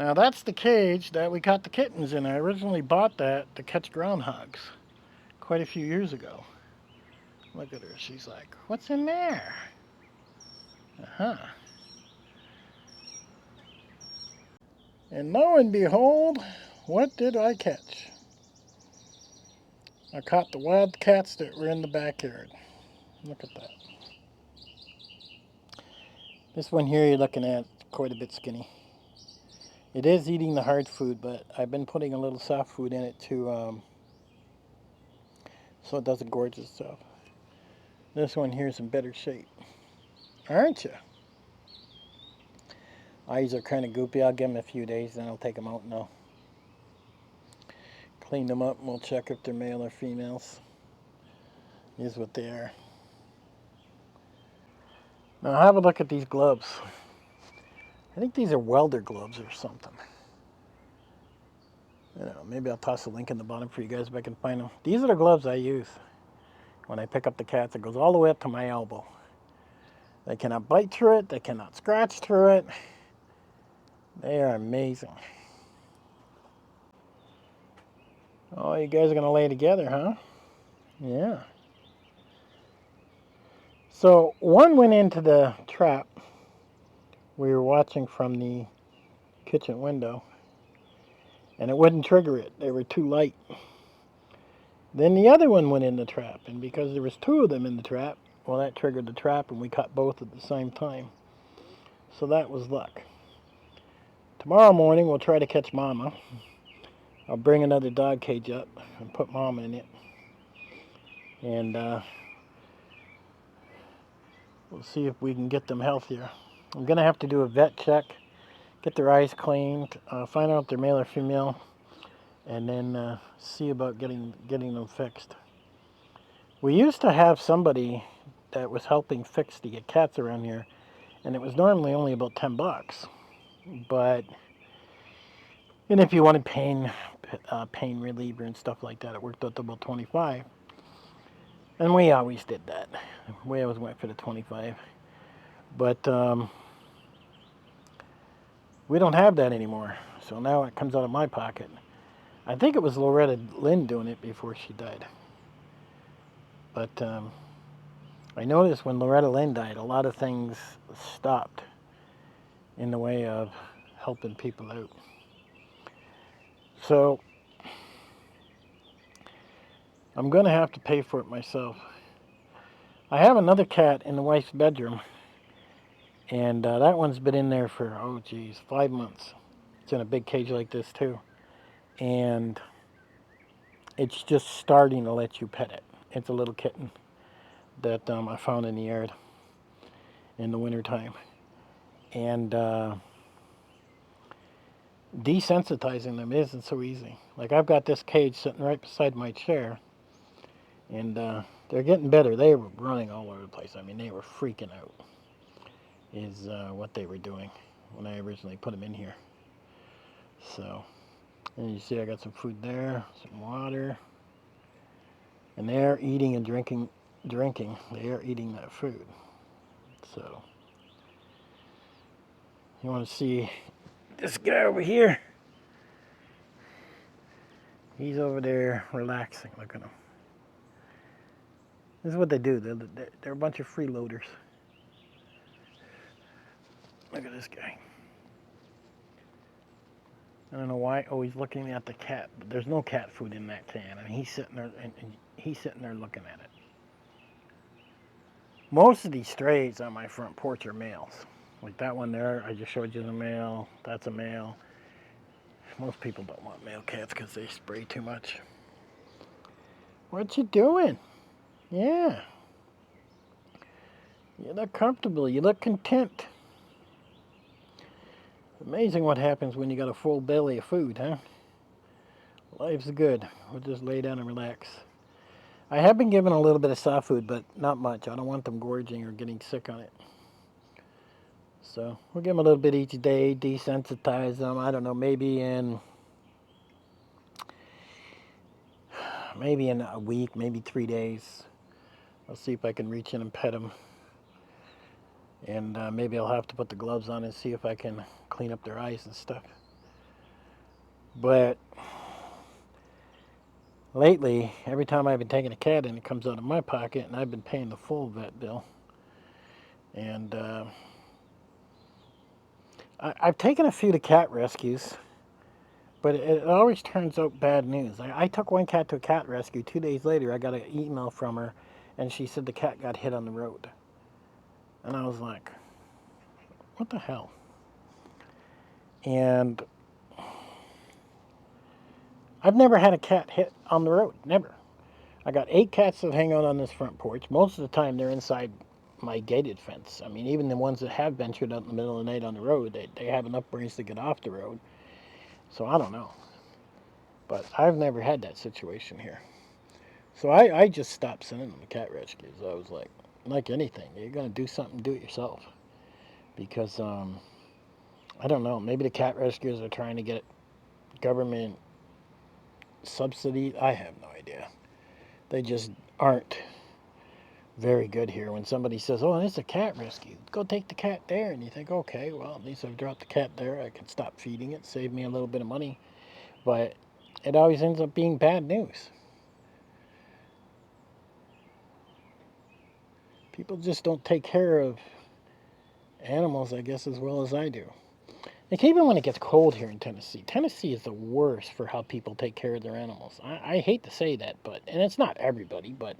Now that's the cage that we caught the kittens in. I originally bought that to catch groundhogs quite a few years ago. Look at her. She's like, what's in there? Uh-huh. And lo and behold, what did I catch? I caught the wild cats that were in the backyard. Look at that. This one here you're looking at, quite a bit skinny. It is eating the hard food, but I've been putting a little soft food in it to so it doesn't gorge itself. This one here is in better shape, aren't you? Eyes are kind of goopy. I'll give them a few days, then I'll take them out and I'll clean them up, and we'll check if they're male or females. Here's what they are. Now have a look at these gloves. I think these are welder gloves or something. I don't know, maybe I'll toss a link in the bottom for you guys if I can find them. These are the gloves I use when I pick up the cats. It goes all the way up to my elbow. They cannot bite through it. They cannot scratch through it. They are amazing. Oh, you guys are going to lay together, huh? Yeah. So one went into the trap we were watching from the kitchen window, and it wouldn't trigger it. They were too light. Then the other one went in the trap, and because there was two of them in the trap, well, that triggered the trap, and we caught both at the same time. So that was luck. Tomorrow morning, we'll try to catch Mama. I'll bring another dog cage up and put Mama in it. And we'll see if we can get them healthier. I'm going to have to do a vet check, get their eyes cleaned, find out if they're male or female, and then see about getting them fixed. We used to have somebody that was helping fix the cats around here, and it was normally only about $10. But and if you wanted pain reliever and stuff like that, it worked out to about 25. And we always did that. We always went for the 25. But we don't have that anymore. So now it comes out of my pocket. I think it was Loretta Lynn doing it before she died. But I noticed when Loretta Lynn died, a lot of things stopped in the way of helping people out. So I'm going to have to pay for it myself. I have another cat in the wife's bedroom, and that one's been in there for, 5 months. It's in a big cage like this too. And it's just starting to let you pet it. It's a little kitten that I found in the yard in the wintertime. And desensitizing them isn't so easy. Like I've got this cage sitting right beside my chair, and they're getting better. They were running all over the place. I mean, they were freaking out is what they were doing when I originally put them in here. So, and you see I got some food there, some water, and they're eating and drinking. They are eating that food. So, you want to see this guy over here? He's over there relaxing. Look at him. This is what they do. They're a bunch of freeloaders. Look at this guy. I don't know why. Oh, he's looking at the cat, but there's no cat food in that can, and he's sitting there and he's sitting there looking at it. Most of these strays on my front porch are males. Like that one there, I just showed you the male. That's a male. Most people don't want male cats because they spray too much. What you doing? Yeah. You look comfortable. You look content. Amazing what happens when you got a full belly of food, huh? Life's good. We'll just lay down and relax. I have been giving a little bit of soft food, but not much. I don't want them gorging or getting sick on it. So we'll give them a little bit each day, desensitize them. I don't know, maybe in a week, maybe 3 days. I'll see if I can reach in and pet them. And maybe I'll have to put the gloves on and see if I can clean up their eyes and stuff. But lately, every time I've been taking a cat in, it comes out of my pocket, and I've been paying the full vet bill. And I've taken a few to cat rescues, but it always turns out bad news. I took one cat to a cat rescue. 2 days later, I got an email from her, and she said the cat got hit on the road. And I was like, what the hell? And I've never had a cat hit on the road. Never. I got 8 cats that hang out on this front porch. Most of the time, they're inside my gated fence. I mean, even the ones that have ventured out in the middle of the night on the road, they have enough brains to get off the road. So I don't know. But I've never had that situation here. So I just stopped sending them to cat rescues. I was like anything, you're going to do something, do it yourself. Because, I don't know, maybe the cat rescuers are trying to get government subsidy. I have no idea. They just aren't very good here. When somebody says, oh, it's a cat rescue, go take the cat there. And you think, okay, well, at least I've dropped the cat there. I can stop feeding it, save me a little bit of money. But it always ends up being bad news. People just don't take care of animals, I guess, as well as I do. Like, even when it gets cold here in Tennessee, Tennessee is the worst for how people take care of their animals. I hate to say that, and it's not everybody, but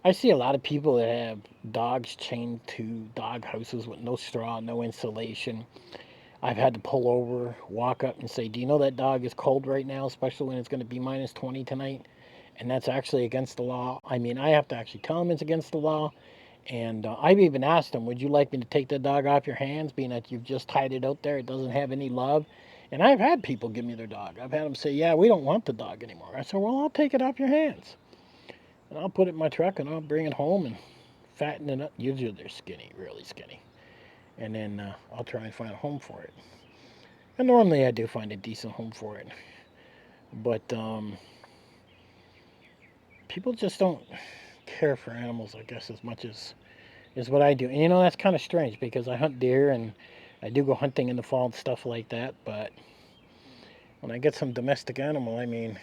I see a lot of people that have dogs chained to dog houses with no straw, no insulation. I've had to pull over, walk up and say, do you know that dog is cold right now, especially when it's going to be minus 20 tonight? And that's actually against the law. I mean, I have to actually tell them it's against the law. And I've even asked them, would you like me to take the dog off your hands, being that you've just tied it out there? It doesn't have any love. And I've had people give me their dog. I've had them say, yeah, we don't want the dog anymore. I said, well, I'll take it off your hands. And I'll put it in my truck and I'll bring it home and fatten it up. Usually they're skinny, really skinny. And then I'll try and find a home for it. And normally I do find a decent home for it. But people just don't care for animals, I guess, as much as is what I do. And that's kind of strange because I hunt deer and I do go hunting in the fall and stuff like that. But when I get some domestic animal, I mean,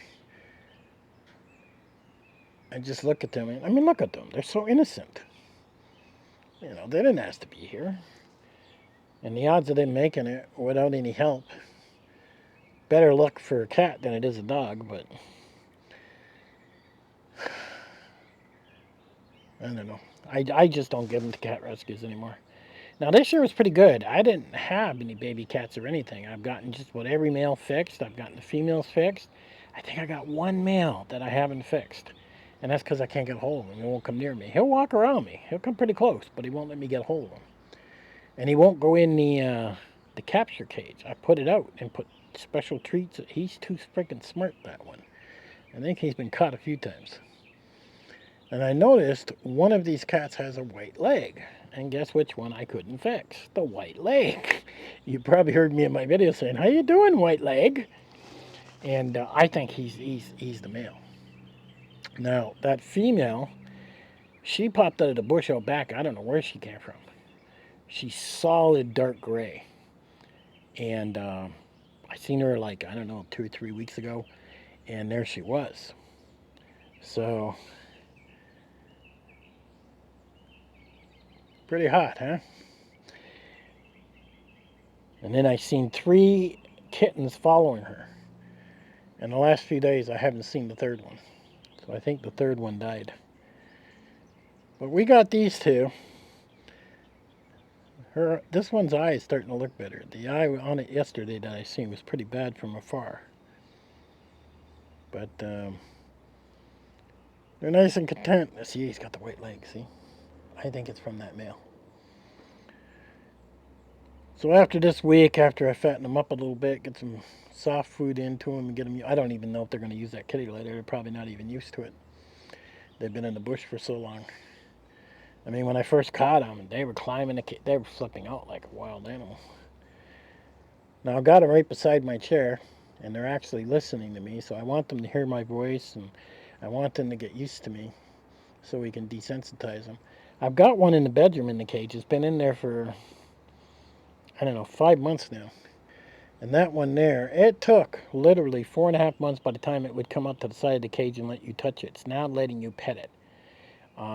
I just look at them. And, I mean, look at them. They're so innocent. They didn't ask to be here. And the odds of them making it without any help, better luck for a cat than it is a dog. But I don't know. I just don't give them to cat rescues anymore. Now, this year was pretty good. I didn't have any baby cats or anything. I've gotten just about every male fixed. I've gotten the females fixed. I think I got one male that I haven't fixed. And that's because I can't get a hold of him. He won't come near me. He'll walk around me. He'll come pretty close, but he won't let me get a hold of him. And he won't go in the capture cage. I put it out and put special treats. He's too freaking smart, that one. I think he's been caught a few times. And I noticed one of these cats has a white leg. And guess which one I couldn't fix? The white leg. You probably heard me in my video saying, how you doing, white leg? And I think he's the male. Now, that female, she popped out of the bush out back. I don't know where she came from. She's solid dark gray. And I seen her I don't know, 2 or 3 weeks ago. And there she was. So, pretty hot, huh? And then I seen 3 kittens following her. In the last few days, I haven't seen the third one. So I think the third one died. But we got these 2. This one's eye is starting to look better. The eye on it yesterday that I seen was pretty bad from afar. But they're nice and content. See, he's got the white leg, see? I think it's from that male. So after this week, after I fatten them up a little bit, get some soft food into them and get them, I don't even know if they're going to use that kitty litter. They're probably not even used to it. They've been in the bush for so long. I mean, when I first caught them, they were climbing they were flipping out like a wild animal. Now, I've got them right beside my chair, and they're actually listening to me, so I want them to hear my voice, and I want them to get used to me so we can desensitize them. I've got one in the bedroom in the cage. It's been in there for, I don't know, 5 months now. And that one there, it took literally 4.5 months by the time it would come up to the side of the cage and let you touch it. It's now letting you pet it.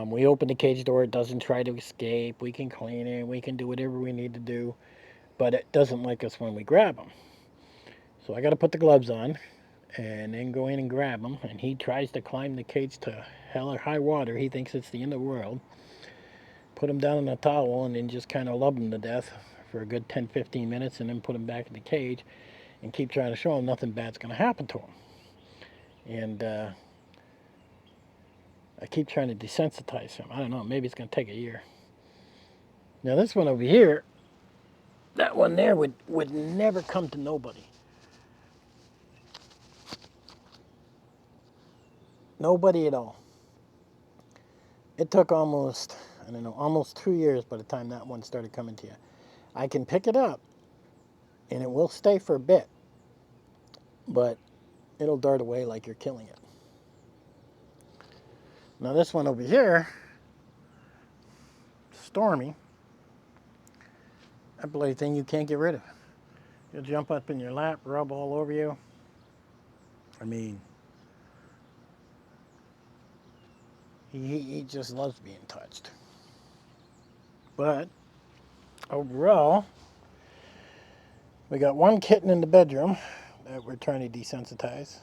We open the cage door, it doesn't try to escape. We can clean it, we can do whatever we need to do, but it doesn't like us when we grab them. So I got to put the gloves on and then go in and grab him. And he tries to climb the cage to hell or high water. He thinks it's the end of the world. Put him down in a towel and then just kind of love him to death for a good 10-15 minutes and then put him back in the cage and keep trying to show him nothing bad's going to happen to him. And I keep trying to desensitize him. I don't know, maybe it's going to take a year. Now this one over here, that one there would never come to nobody. Nobody at all. It took almost, I don't know, almost 2 years by the time that one started coming to you. I can pick it up and it will stay for a bit, but it'll dart away like you're killing it. Now this one over here, Stormy, that bloody thing you can't get rid of. He'll jump up in your lap, rub all over you. I mean, he just loves being touched. But overall, we got one kitten in the bedroom that we're trying to desensitize.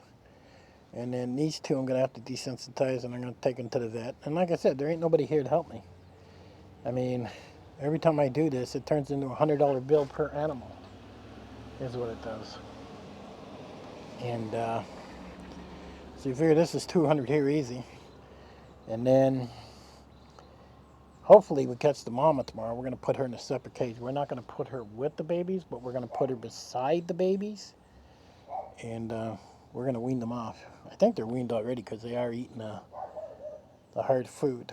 And then these two I'm going to have to desensitize and I'm going to take them to the vet. And like I said, there ain't nobody here to help me. I mean, every time I do this, it turns into a $100 bill per animal, is what it does. And so you figure this is 200 here easy. And then hopefully we catch the mama tomorrow. We're going to put her in a separate cage. We're not going to put her with the babies, but we're going to put her beside the babies. And we're going to wean them off. I think they're weaned already because they are eating the hard food.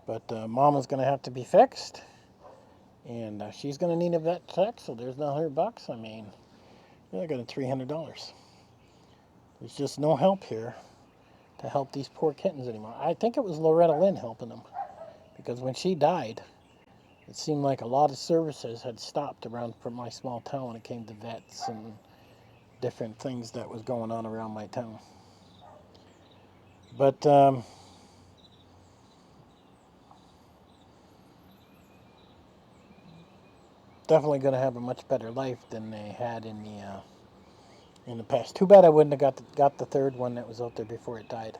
But mama's going to have to be fixed. And she's going to need a vet check, so there's $100. I mean, I got $300. There's just no help here to help these poor kittens anymore. I think it was Loretta Lynn helping them, because when she died, it seemed like a lot of services had stopped around from my small town when it came to vets and different things that was going on around my town. But definitely going to have a much better life than they had in the past. Too bad I wouldn't have got the third one that was out there before it died.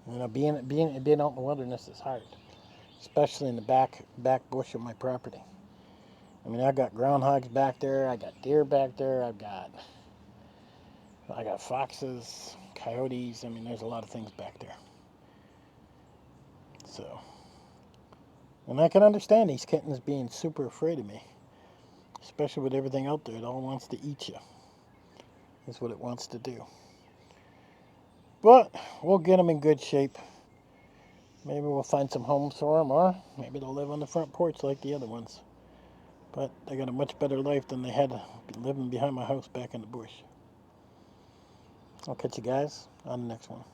You know, being out in the wilderness is hard, especially in the back bush of my property. I mean, I got groundhogs back there, I got deer back there, I got foxes, coyotes. I mean, there's a lot of things back there. So, and I can understand these kittens being super afraid of me, especially with everything out there. It all wants to eat you. That's what it wants to do. But we'll get them in good shape. Maybe we'll find some homes for them, or maybe they'll live on the front porch like the other ones. But they got a much better life than they had living behind my house back in the bush. I'll catch you guys on the next one.